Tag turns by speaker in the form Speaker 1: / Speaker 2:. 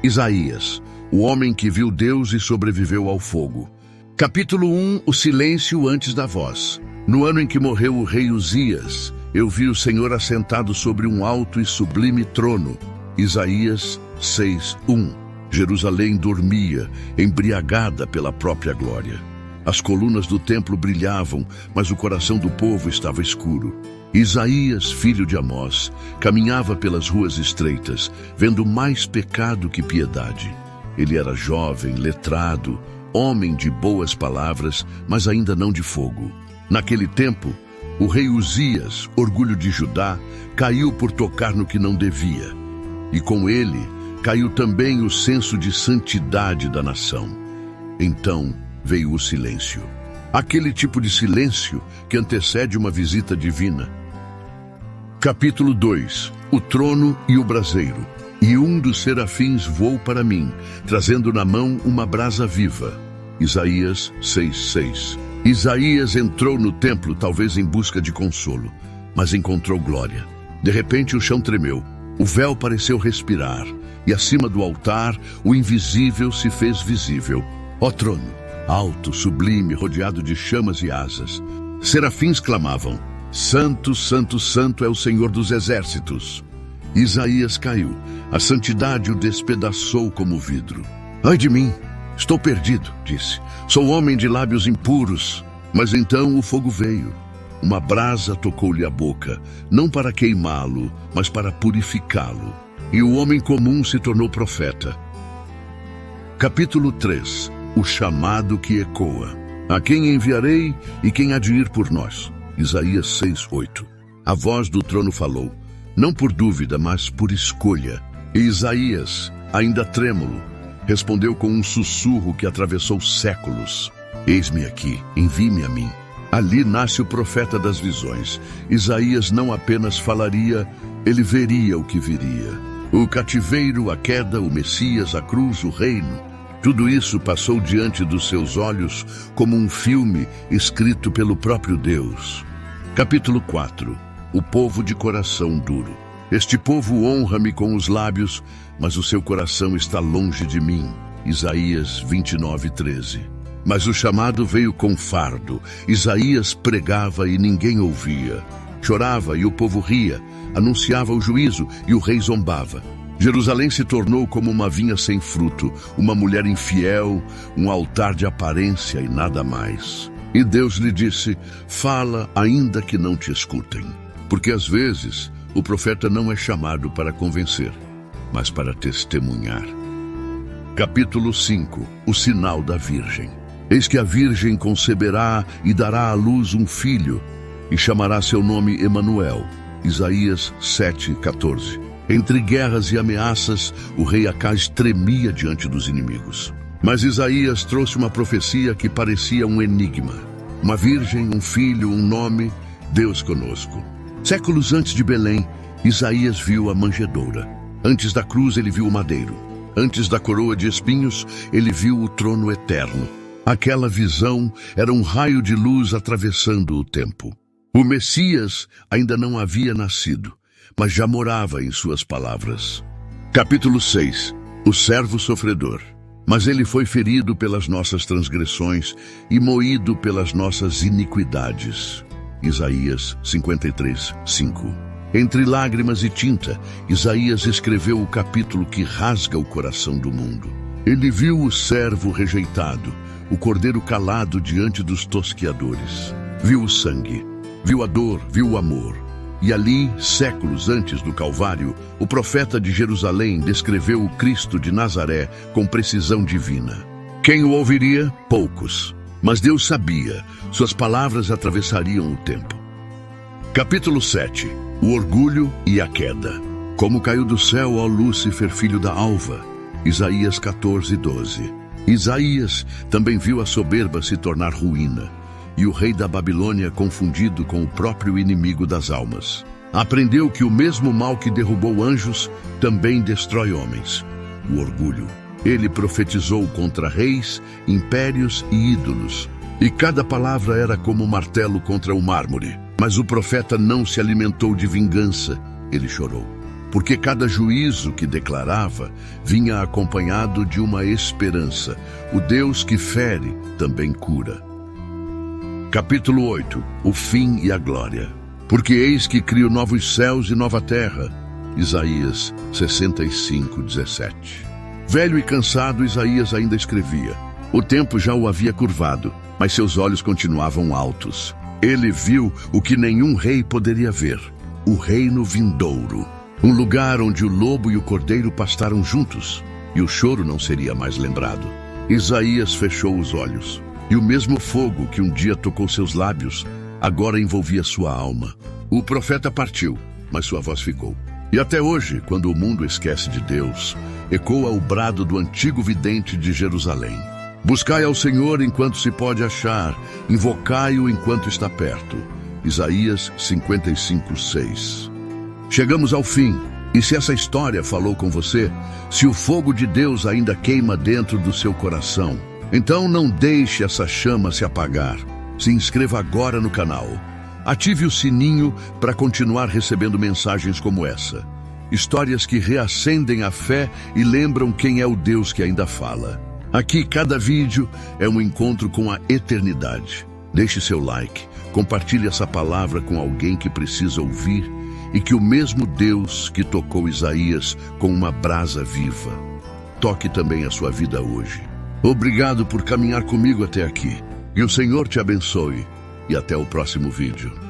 Speaker 1: Isaías, o homem que viu Deus e sobreviveu ao fogo. Capítulo 1. O silêncio antes da voz. No ano em que morreu o rei Uzias, eu vi o Senhor assentado sobre um alto e sublime trono. Isaías 6:1. Jerusalém dormia, embriagada pela própria glória. As colunas do templo brilhavam, mas o coração do povo estava escuro. Isaías, filho de Amós, caminhava pelas ruas estreitas, vendo mais pecado que piedade. Ele era jovem, letrado, homem de boas palavras, mas ainda não de fogo. Naquele tempo, o rei Uzias, orgulho de Judá, caiu por tocar no que não devia. E com ele, caiu também o senso de santidade da nação. Então veio o silêncio. Aquele tipo de silêncio que antecede uma visita divina. Capítulo 2. O trono e o braseiro. E um dos serafins voou para mim, trazendo na mão uma brasa viva. Isaías 6:6. Isaías entrou no templo, talvez em busca de consolo, mas encontrou glória. De repente o chão tremeu, o véu pareceu respirar, e acima do altar o invisível se fez visível. Ó trono, alto, sublime, rodeado de chamas e asas. Serafins clamavam: Santo, Santo, Santo é o Senhor dos exércitos. Isaías caiu, a santidade o despedaçou como vidro. Ai de mim, estou perdido, disse. Sou homem de lábios impuros. Mas então o fogo veio. Uma brasa tocou-lhe a boca, não para queimá-lo, mas para purificá-lo. E o homem comum se tornou profeta. Capítulo 3. O chamado que ecoa. A quem enviarei e quem há de ir por nós? Isaías 6:8. A voz do trono falou, não por dúvida, mas por escolha. E Isaías, ainda trêmulo, respondeu com um sussurro que atravessou séculos. Eis-me aqui, envie-me a mim. Ali nasce o profeta das visões. Isaías não apenas falaria, ele veria o que viria. O cativeiro, a queda, o Messias, a cruz, o reino. Tudo isso passou diante dos seus olhos como um filme escrito pelo próprio Deus. Capítulo 4. O povo de coração duro. Este povo honra-me com os lábios, mas o seu coração está longe de mim. Isaías 29:13. Mas o chamado veio com fardo. Isaías pregava e ninguém ouvia. Chorava e o povo ria. Anunciava o juízo e o rei zombava. Jerusalém se tornou como uma vinha sem fruto, uma mulher infiel, um altar de aparência e nada mais. E Deus lhe disse: fala, ainda que não te escutem. Porque às vezes o profeta não é chamado para convencer, mas para testemunhar. Capítulo 5. O sinal da Virgem. Eis que a Virgem conceberá e dará à luz um filho, e chamará seu nome Emanuel. Isaías 7:14. Entre guerras e ameaças, o rei Acaz tremia diante dos inimigos. Mas Isaías trouxe uma profecia que parecia um enigma. Uma virgem, um filho, um nome, Deus conosco. Séculos antes de Belém, Isaías viu a manjedoura. Antes da cruz, ele viu o madeiro. Antes da coroa de espinhos, ele viu o trono eterno. Aquela visão era um raio de luz atravessando o tempo. O Messias ainda não havia nascido, mas já morava em suas palavras. Capítulo 6. O servo sofredor. Mas ele foi ferido pelas nossas transgressões e moído pelas nossas iniquidades. Isaías 53:5. Entre lágrimas e tinta, Isaías escreveu o capítulo que rasga o coração do mundo. Ele viu o servo rejeitado, o cordeiro calado diante dos tosqueadores. Viu o sangue, viu a dor, viu o amor. E ali, séculos antes do Calvário, o profeta de Jerusalém descreveu o Cristo de Nazaré com precisão divina. Quem o ouviria? Poucos. Mas Deus sabia, suas palavras atravessariam o tempo. Capítulo 7. O orgulho e a queda. Como caiu do céu, ó Lúcifer, filho da alva. Isaías 14:12. Isaías também viu a soberba se tornar ruína, e o rei da Babilônia confundido com o próprio inimigo das almas. Aprendeu que o mesmo mal que derrubou anjos também destrói homens: o orgulho. Ele profetizou contra reis, impérios e ídolos, e cada palavra era como um martelo contra o mármore. Mas o profeta não se alimentou de vingança, ele chorou. porque cada juízo que declarava vinha acompanhado de uma esperança. O Deus que fere também cura. Capítulo 8. O fim e a glória. Porque eis que crio novos céus e nova terra. Isaías 65:17. Velho e cansado, Isaías ainda escrevia. O tempo já o havia curvado, mas seus olhos continuavam altos. Ele viu o que nenhum rei poderia ver, o reino vindouro. Um lugar onde o lobo e o cordeiro pastaram juntos, e o choro não seria mais lembrado. Isaías fechou os olhos, e o mesmo fogo que um dia tocou seus lábios, agora envolvia sua alma. O profeta partiu, mas sua voz ficou. E até hoje, quando o mundo esquece de Deus, ecoa o brado do antigo vidente de Jerusalém. Buscai ao Senhor enquanto se pode achar, invocai-o enquanto está perto. Isaías 55:6. Chegamos ao fim, e se essa história falou com você, se o fogo de Deus ainda queima dentro do seu coração, então não deixe essa chama se apagar. Se inscreva agora no canal. Ative o sininho para continuar recebendo mensagens como essa. Histórias que reacendem a fé e lembram quem é o Deus que ainda fala. Aqui, cada vídeo é um encontro com a eternidade. Deixe seu like, compartilhe essa palavra com alguém que precisa ouvir e que o mesmo Deus que tocou Isaías com uma brasa viva, toque também a sua vida hoje. Obrigado por caminhar comigo até aqui. Que o Senhor te abençoe e até o próximo vídeo.